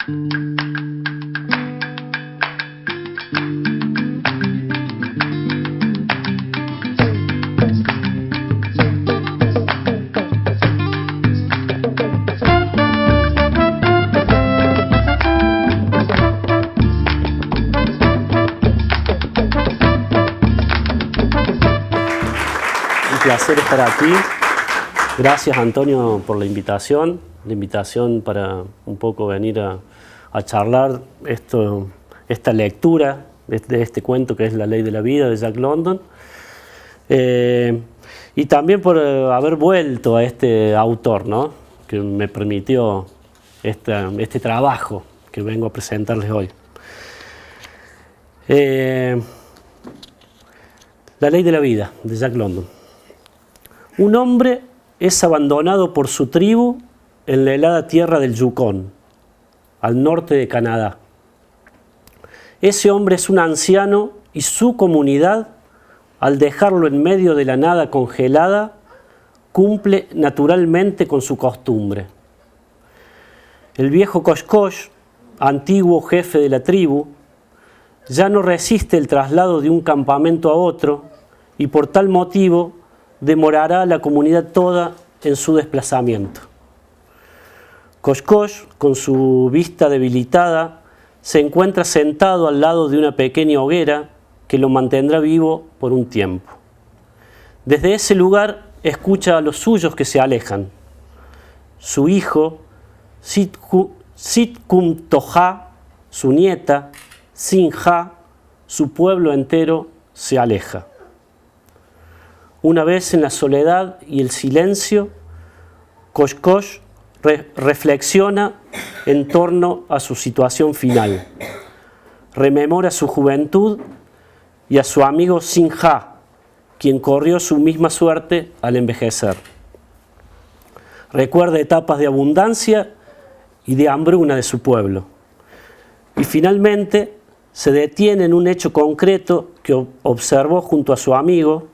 Un placer estar aquí. Gracias, Antonio, por la invitación para un poco venir a charlar esta lectura de este cuento que es La Ley de la Vida de Jack London. Y también por haber vuelto a este autor, ¿no?, que me permitió este trabajo que vengo a presentarles hoy. La Ley de la Vida de Jack London. Un hombre es abandonado por su tribu en la helada tierra del Yukon, al norte de Canadá. Ese hombre es un anciano y su comunidad, al dejarlo en medio de la nada congelada, cumple naturalmente con su costumbre. El viejo Koshkosh, antiguo jefe de la tribu, ya no resiste el traslado de un campamento a otro y por tal motivo demorará a la comunidad toda en su desplazamiento. Koshkosh, con su vista debilitada, se encuentra sentado al lado de una pequeña hoguera que lo mantendrá vivo por un tiempo. Desde ese lugar escucha a los suyos que se alejan. Su hijo, Sitkum Toja, su nieta, Sinja, su pueblo entero se aleja. Una vez en la soledad y el silencio, Koshkosh reflexiona en torno a su situación final. Rememora su juventud y a su amigo Sinja, quien corrió su misma suerte al envejecer. Recuerda etapas de abundancia y de hambruna de su pueblo. Y finalmente se detiene en un hecho concreto que observó junto a su amigo,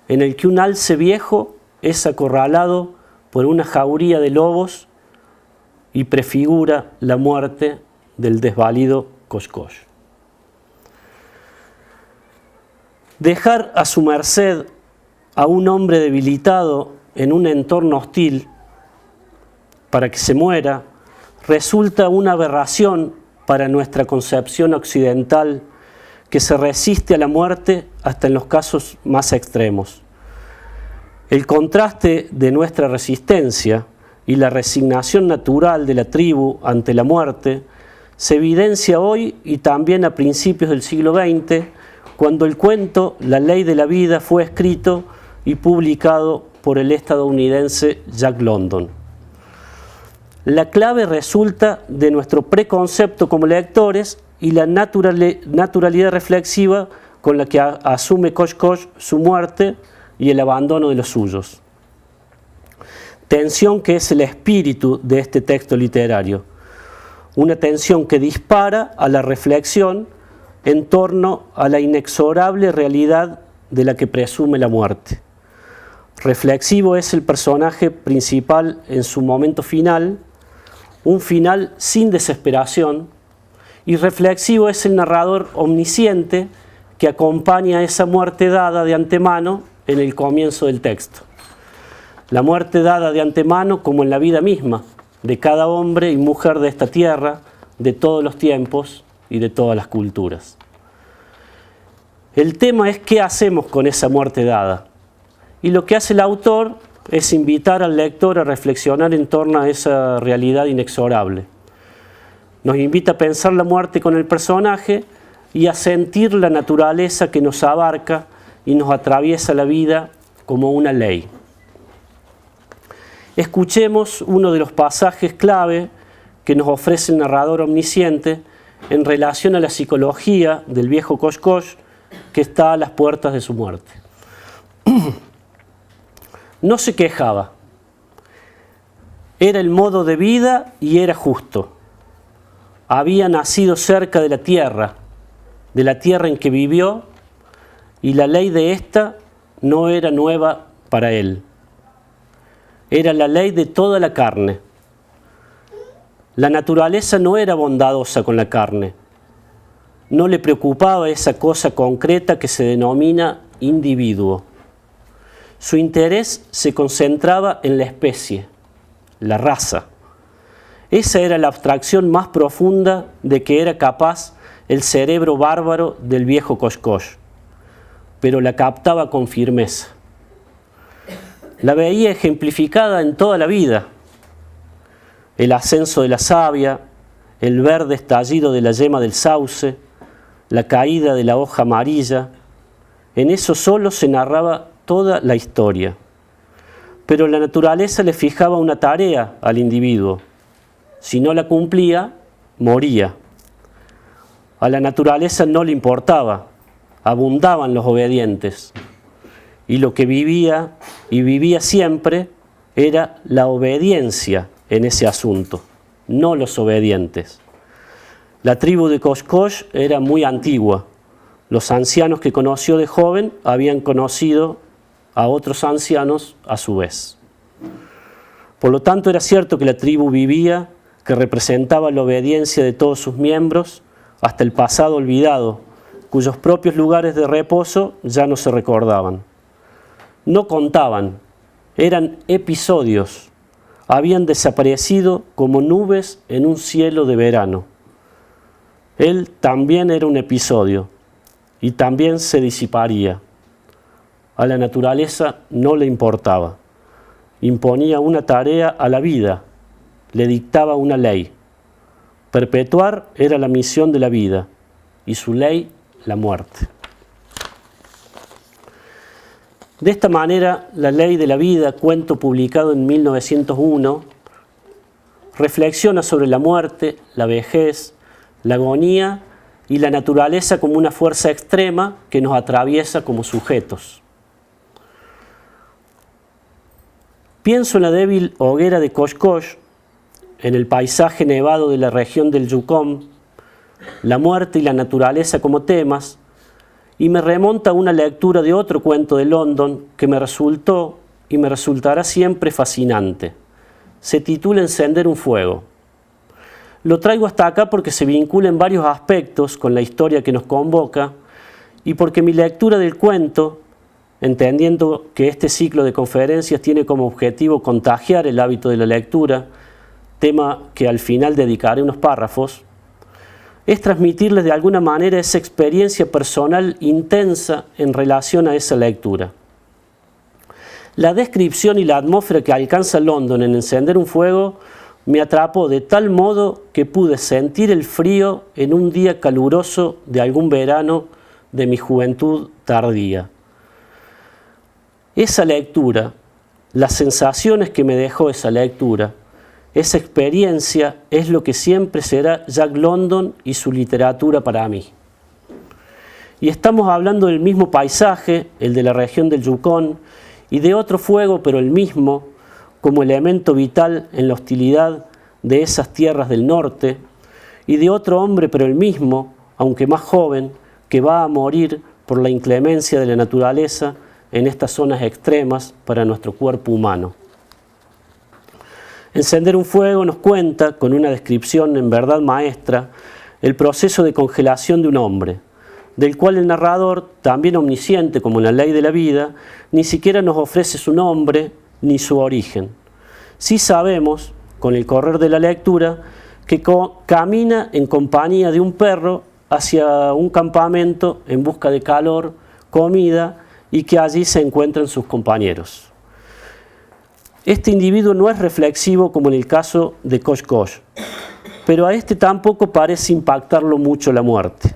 en el que un alce viejo es acorralado por una jauría de lobos y prefigura la muerte del desvalido Koshkosh. Dejar a su merced a un hombre debilitado en un entorno hostil para que se muera resulta una aberración para nuestra concepción occidental, que se resiste a la muerte hasta en los casos más extremos. El contraste de nuestra resistencia y la resignación natural de la tribu ante la muerte se evidencia hoy y también a principios del siglo XX, cuando el cuento La Ley de la Vida fue escrito y publicado por el estadounidense Jack London. La clave resulta de nuestro preconcepto como lectores y la naturalidad reflexiva con la que asume Koshkosh su muerte y el abandono de los suyos. Tensión que es el espíritu de este texto literario. Una tensión que dispara a la reflexión en torno a la inexorable realidad de la que presume la muerte. Reflexivo es el personaje principal en su momento final, un final sin desesperación, y reflexivo es el narrador omnisciente que acompaña a esa muerte dada de antemano en el comienzo del texto. La muerte dada de antemano como en la vida misma de cada hombre y mujer de esta tierra, de todos los tiempos y de todas las culturas. El tema es qué hacemos con esa muerte dada. Y lo que hace el autor es invitar al lector a reflexionar en torno a esa realidad inexorable. Nos invita a pensar la muerte con el personaje y a sentir la naturaleza que nos abarca y nos atraviesa la vida como una ley. Escuchemos uno de los pasajes clave que nos ofrece el narrador omnisciente en relación a la psicología del viejo Koshkosh que está a las puertas de su muerte. No se quejaba. Era el modo de vida y era justo. Había nacido cerca de la tierra en que vivió, y la ley de ésta no era nueva para él. Era la ley de toda la carne. La naturaleza no era bondadosa con la carne. No le preocupaba esa cosa concreta que se denomina individuo. Su interés se concentraba en la especie, la raza. Esa era la abstracción más profunda de que era capaz el cerebro bárbaro del viejo Koshkosh, pero la captaba con firmeza. La veía ejemplificada en toda la vida. El ascenso de la savia, el verde estallido de la yema del sauce, la caída de la hoja amarilla, en eso solo se narraba toda la historia. Pero la naturaleza le fijaba una tarea al individuo. Si no la cumplía, moría. A la naturaleza no le importaba, abundaban los obedientes. Y lo que vivía, y vivía siempre, era la obediencia en ese asunto, no los obedientes. La tribu de Koshkosh era muy antigua. Los ancianos que conoció de joven habían conocido a otros ancianos a su vez. Por lo tanto, era cierto que la tribu vivía, que representaba la obediencia de todos sus miembros, hasta el pasado olvidado, cuyos propios lugares de reposo ya no se recordaban. No contaban, eran episodios, habían desaparecido como nubes en un cielo de verano. Él también era un episodio y también se disiparía. A la naturaleza no le importaba. Imponía una tarea a la vida, le dictaba una ley. Perpetuar era la misión de la vida y su ley la muerte. De esta manera, La ley de la vida, cuento publicado en 1901, reflexiona sobre la muerte, la vejez, la agonía y la naturaleza como una fuerza extrema que nos atraviesa como sujetos. Pienso en la débil hoguera de Koshkosh, en el paisaje nevado de la región del Yukón, la muerte y la naturaleza como temas, y me remonta a una lectura de otro cuento de London que me resultó y me resultará siempre fascinante. Se titula Encender un fuego. Lo traigo hasta acá porque se vincula en varios aspectos con la historia que nos convoca y porque mi lectura del cuento, entendiendo que este ciclo de conferencias tiene como objetivo contagiar el hábito de la lectura, tema que al final dedicaré unos párrafos, es transmitirles de alguna manera esa experiencia personal intensa en relación a esa lectura. La descripción y la atmósfera que alcanza London en Encender un fuego me atrapó de tal modo que pude sentir el frío en un día caluroso de algún verano de mi juventud tardía. Esa lectura, las sensaciones que me dejó esa lectura, esa experiencia es lo que siempre será Jack London y su literatura para mí. Y estamos hablando del mismo paisaje, el de la región del Yukón, y de otro fuego, pero el mismo, como elemento vital en la hostilidad de esas tierras del norte, y de otro hombre, pero el mismo, aunque más joven, que va a morir por la inclemencia de la naturaleza en estas zonas extremas para nuestro cuerpo humano. Encender un fuego nos cuenta, con una descripción en verdad maestra, el proceso de congelación de un hombre, del cual el narrador, también omnisciente como en La ley de la vida, ni siquiera nos ofrece su nombre ni su origen. Sí sabemos, con el correr de la lectura, que camina en compañía de un perro hacia un campamento en busca de calor, comida y que allí se encuentran sus compañeros. Este individuo no es reflexivo como en el caso de Koshkosh, pero a este tampoco parece impactarlo mucho la muerte,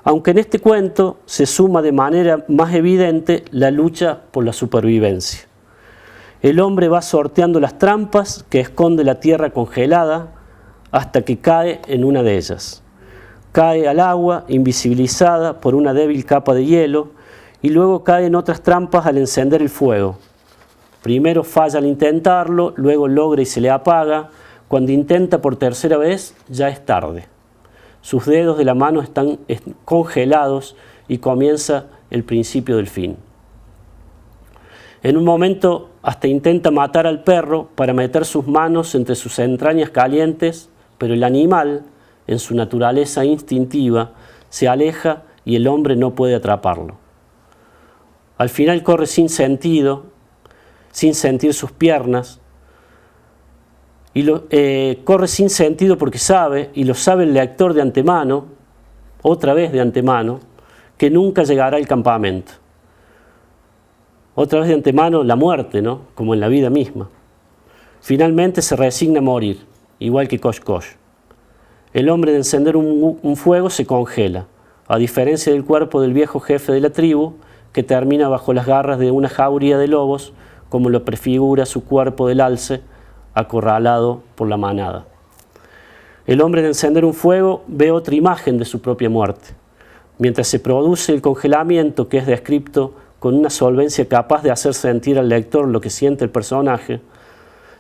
aunque en este cuento se suma de manera más evidente la lucha por la supervivencia. El hombre va sorteando las trampas que esconde la tierra congelada hasta que cae en una de ellas. Cae al agua invisibilizada por una débil capa de hielo y luego cae en otras trampas al encender el fuego. Primero falla al intentarlo, luego logra y se le apaga. Cuando intenta por tercera vez, ya es tarde. Sus dedos de la mano están congelados y comienza el principio del fin. En un momento hasta intenta matar al perro para meter sus manos entre sus entrañas calientes pero el animal, en su naturaleza instintiva, se aleja y el hombre no puede atraparlo. Al final corre sin sentido, sin sentir sus piernas, y corre sin sentido porque sabe, y lo sabe el lector de antemano, otra vez de antemano, que nunca llegará al campamento. Otra vez de antemano la muerte, ¿no? Como en la vida misma. Finalmente se resigna a morir, igual que Kosh Kosh. El hombre de encender un fuego se congela, a diferencia del cuerpo del viejo jefe de la tribu, que termina bajo las garras de una jauría de lobos, como lo prefigura su cuerpo del alce, acorralado por la manada. El hombre de encender un fuego ve otra imagen de su propia muerte. Mientras se produce el congelamiento, que es descrito con una solvencia capaz de hacer sentir al lector lo que siente el personaje,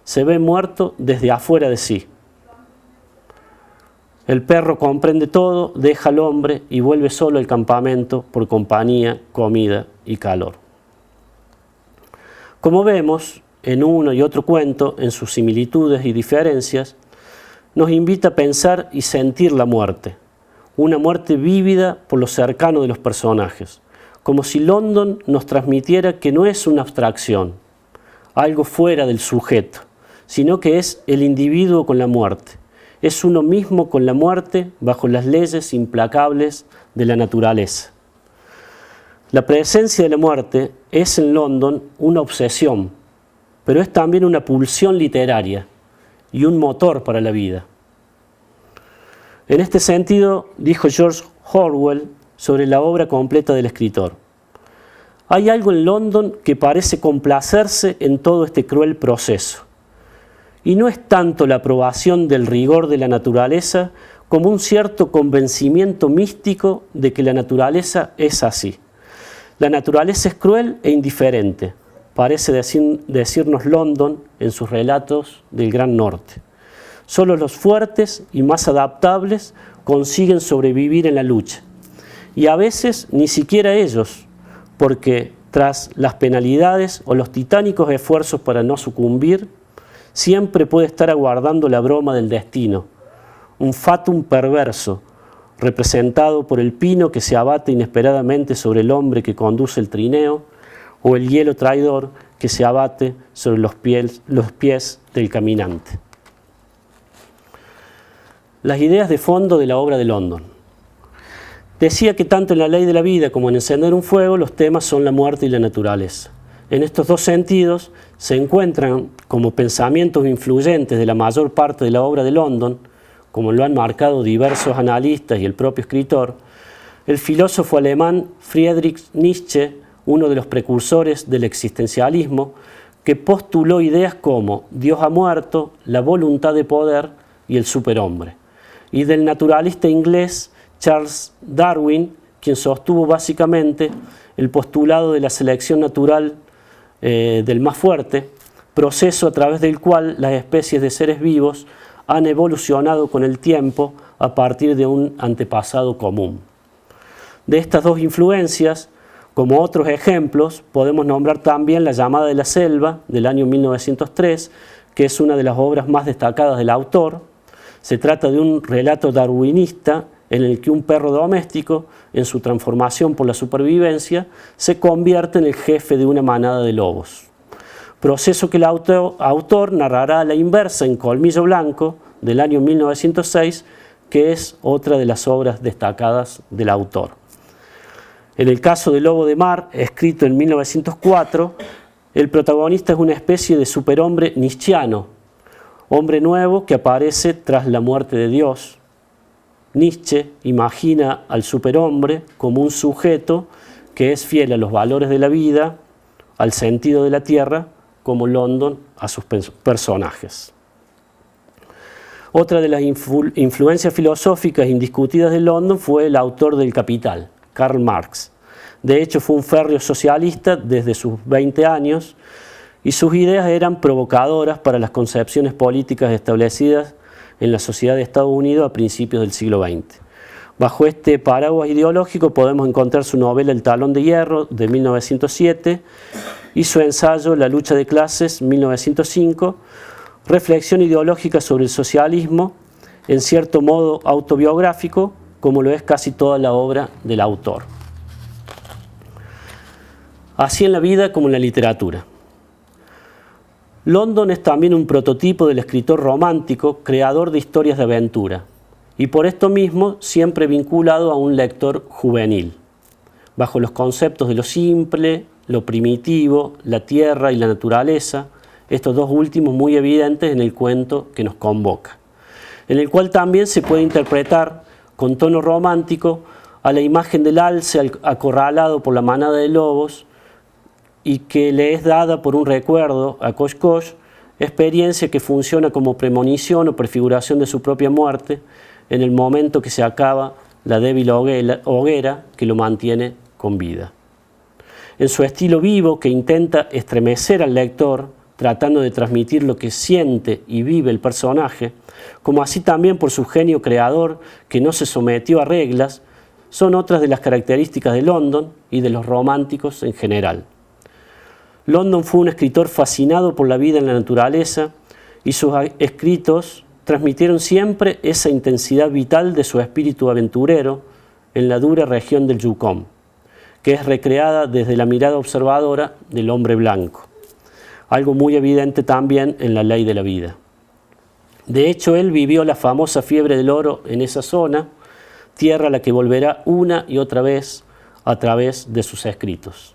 se ve muerto desde afuera de sí. El perro comprende todo, deja al hombre y vuelve solo al campamento por compañía, comida y calor. Como vemos, en uno y otro cuento, en sus similitudes y diferencias, nos invita a pensar y sentir la muerte, una muerte vívida por lo cercano de los personajes, como si London nos transmitiera que no es una abstracción, algo fuera del sujeto, sino que es el individuo con la muerte. Es uno mismo con la muerte bajo las leyes implacables de la naturaleza. La presencia de la muerte es en London una obsesión, pero es también una pulsión literaria y un motor para la vida. En este sentido, dijo George Orwell sobre la obra completa del escritor: hay algo en London que parece complacerse en todo este cruel proceso. Y no es tanto la aprobación del rigor de la naturaleza como un cierto convencimiento místico de que la naturaleza es así. La naturaleza es cruel e indiferente, parece decirnos London en sus relatos del Gran Norte. Solo los fuertes y más adaptables consiguen sobrevivir en la lucha. Y a veces ni siquiera ellos, porque tras las penalidades o los titánicos esfuerzos para no sucumbir, siempre puede estar aguardando la broma del destino, un fatum perverso, representado por el pino que se abate inesperadamente sobre el hombre que conduce el trineo, o el hielo traidor que se abate sobre los pies del caminante. Las ideas de fondo de la obra de London. Decía que tanto en La ley de la vida como en Encender un fuego los temas son la muerte y la naturaleza. En estos dos sentidos se encuentran como pensamientos influyentes de la mayor parte de la obra de London, como lo han marcado diversos analistas y el propio escritor, el filósofo alemán Friedrich Nietzsche, uno de los precursores del existencialismo, que postuló ideas como Dios ha muerto, la voluntad de poder y el superhombre, y del naturalista inglés Charles Darwin, quien sostuvo básicamente el postulado de la selección natural del más fuerte, proceso a través del cual las especies de seres vivos han evolucionado con el tiempo a partir de un antepasado común. De estas dos influencias, como otros ejemplos, podemos nombrar también La llamada de la selva, del año 1903, que es una de las obras más destacadas del autor. Se trata de un relato darwinista en el que un perro doméstico, en su transformación por la supervivencia, se convierte en el jefe de una manada de lobos. Proceso que el autor narrará a la inversa en Colmillo Blanco, del año 1906, que es otra de las obras destacadas del autor. En el caso de Lobo de Mar, escrito en 1904, el protagonista es una especie de superhombre nietzscheano, hombre nuevo que aparece tras la muerte de Dios. Nietzsche imagina al superhombre como un sujeto que es fiel a los valores de la vida, al sentido de la tierra, como London a sus personajes. Otra de las influencias filosóficas indiscutidas de London fue el autor del Capital, Karl Marx. De hecho, fue un férreo socialista desde sus 20 años y sus ideas eran provocadoras para las concepciones políticas establecidas en la sociedad de Estados Unidos a principios del siglo XX. Bajo este paraguas ideológico podemos encontrar su novela El talón de hierro, de 1907, y su ensayo La lucha de clases, 1905, reflexión ideológica sobre el socialismo, en cierto modo autobiográfico, como lo es casi toda la obra del autor. Así en la vida como en la literatura. London es también un prototipo del escritor romántico, creador de historias de aventura, y por esto mismo siempre vinculado a un lector juvenil, bajo los conceptos de lo simple, lo primitivo, la tierra y la naturaleza, estos dos últimos muy evidentes en el cuento que nos convoca, en el cual también se puede interpretar con tono romántico a la imagen del alce acorralado por la manada de lobos y que le es dada por un recuerdo a Coche, experiencia que funciona como premonición o prefiguración de su propia muerte en el momento que se acaba la débil hoguera que lo mantiene con vida. En su estilo vivo, que intenta estremecer al lector, tratando de transmitir lo que siente y vive el personaje, como así también por su genio creador, que no se sometió a reglas, son otras de las características de London y de los románticos en general. London fue un escritor fascinado por la vida en la naturaleza y sus escritos transmitieron siempre esa intensidad vital de su espíritu aventurero en la dura región del Yukón, que es recreada desde la mirada observadora del hombre blanco, algo muy evidente también en La ley de la vida. De hecho, él vivió la famosa fiebre del oro en esa zona, tierra a la que volverá una y otra vez a través de sus escritos.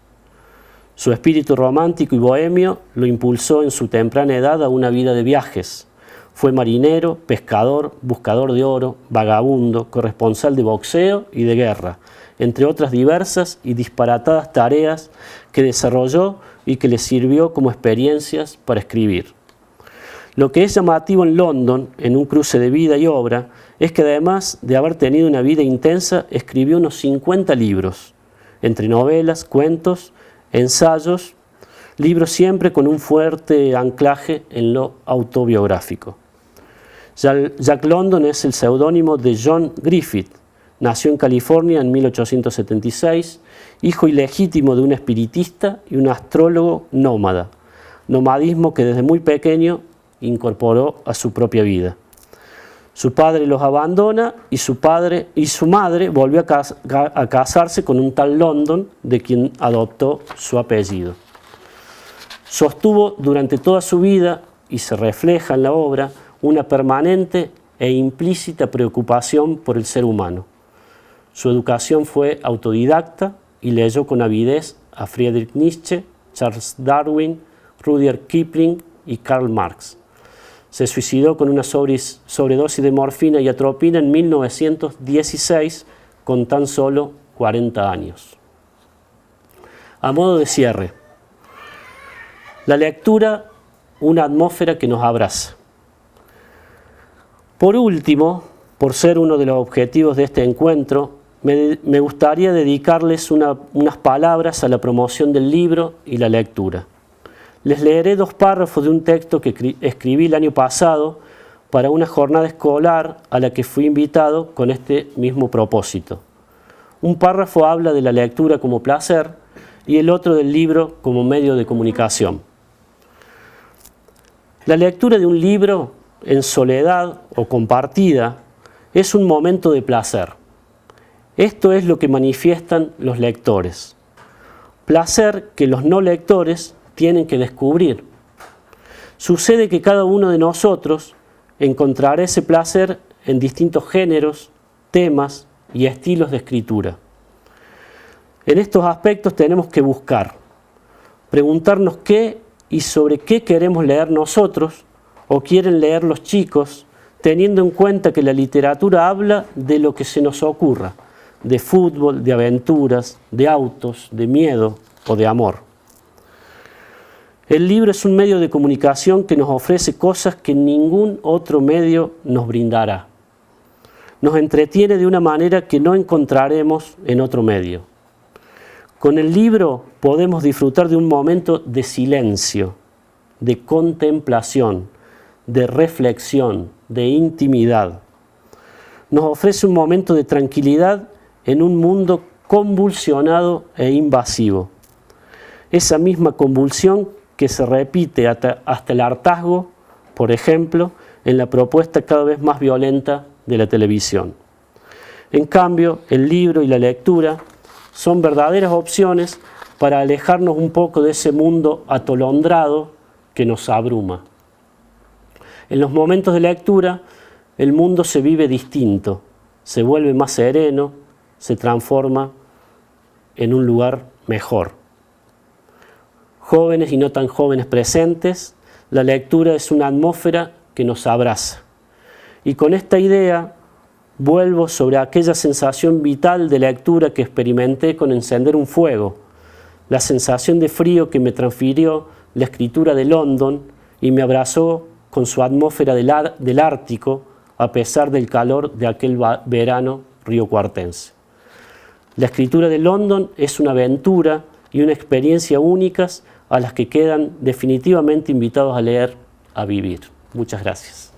Su espíritu romántico y bohemio lo impulsó en su temprana edad a una vida de viajes. Fue marinero, pescador, buscador de oro, vagabundo, corresponsal de boxeo y de guerra, entre otras diversas y disparatadas tareas que desarrolló y que le sirvió como experiencias para escribir. Lo que es llamativo en London, en un cruce de vida y obra, es que además de haber tenido una vida intensa, escribió unos 50 libros, entre novelas, cuentos, ensayos, libros siempre con un fuerte anclaje en lo autobiográfico. Jack London es el seudónimo de John Griffith. Nació en California en 1876, hijo ilegítimo de un espiritista y un astrólogo nómada, nomadismo que desde muy pequeño incorporó a su propia vida. Su padre los abandona y su madre volvió a casarse con un tal London, de quien adoptó su apellido. Sostuvo durante toda su vida, y se refleja en la obra, una permanente e implícita preocupación por el ser humano. Su educación fue autodidacta y leyó con avidez a Friedrich Nietzsche, Charles Darwin, Rudyard Kipling y Karl Marx. Se suicidó con una sobredosis de morfina y atropina en 1916 con tan solo 40 años. A modo de cierre, la lectura, una atmósfera que nos abraza. Por último, por ser uno de los objetivos de este encuentro, me gustaría dedicarles unas palabras a la promoción del libro y la lectura. Les leeré 2 párrafos de un texto que escribí el año pasado para una jornada escolar a la que fui invitado con este mismo propósito. Un párrafo habla de la lectura como placer y el otro del libro como medio de comunicación. La lectura de un libro en soledad o compartida es un momento de placer. Esto es lo que manifiestan los lectores. Placer que los no lectores tienen que descubrir. Sucede que cada uno de nosotros encontrará ese placer en distintos géneros, temas y estilos de escritura. En estos aspectos tenemos que buscar, preguntarnos qué y sobre qué queremos leer nosotros o quieren leer los chicos, teniendo en cuenta que la literatura habla de lo que se nos ocurra, de fútbol, de aventuras, de autos, de miedo o de amor. El libro es un medio de comunicación que nos ofrece cosas que ningún otro medio nos brindará. Nos entretiene de una manera que no encontraremos en otro medio. Con el libro podemos disfrutar de un momento de silencio, de contemplación, de reflexión, de intimidad. Nos ofrece un momento de tranquilidad en un mundo convulsionado e invasivo. Esa misma convulsión que se repite hasta el hartazgo, por ejemplo, en la propuesta cada vez más violenta de la televisión. En cambio, el libro y la lectura son verdaderas opciones para alejarnos un poco de ese mundo atolondrado que nos abruma. En los momentos de lectura, el mundo se vive distinto, se vuelve más sereno, se transforma en un lugar mejor. Jóvenes y no tan jóvenes presentes, la lectura es una atmósfera que nos abraza. Y con esta idea vuelvo sobre aquella sensación vital de lectura que experimenté con encender un fuego, la sensación de frío que me transfirió la escritura de London y me abrazó con su atmósfera del Ártico a pesar del calor de aquel verano riocuartense. La escritura de London es una aventura y una experiencia únicas a las que quedan definitivamente invitados a leer, a vivir. Muchas gracias.